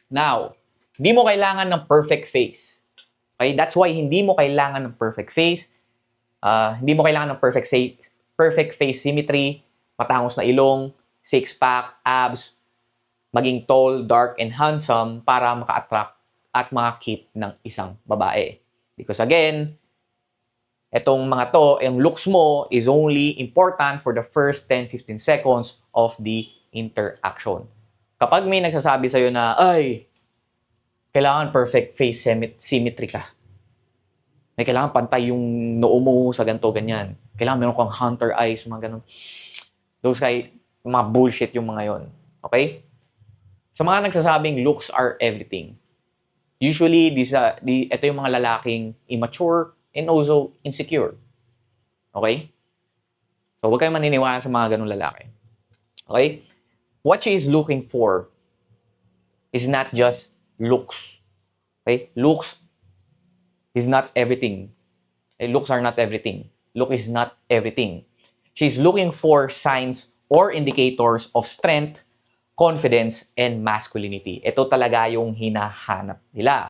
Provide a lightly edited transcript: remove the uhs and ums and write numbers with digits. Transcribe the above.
Now, hindi mo kailangan ng perfect face. Okay? That's why hindi mo kailangan ng perfect face. Hindi mo kailangan ng perfect face symmetry, matangos na ilong, six-pack, abs, maging tall, dark, and handsome para maka-attract at maka-keep ng isang babae. Because again, etong mga to, yung looks mo is only important for the first 10-15 seconds of the interaction. Kapag may nagsasabi sa'yo na, ay, kailangan perfect face symmetry ka. May kailangan pantay yung noo mo sa ganito, ganyan. Kailangan meron kang hunter eyes, mga ganun. Those mga bullshit yung mga yon. Okay? Sa mga nagsasabing looks are everything. Usually, ito yung mga lalaking immature and also insecure. Okay? So, huwag kayong maniniwala sa mga ganung lalaki. Okay? What she is looking for is not just looks. Okay? Looks is not everything. Looks are not everything. Look is not everything. She's looking for signs or indicators of strength, confidence, and masculinity. Ito talaga yung hinahanap nila.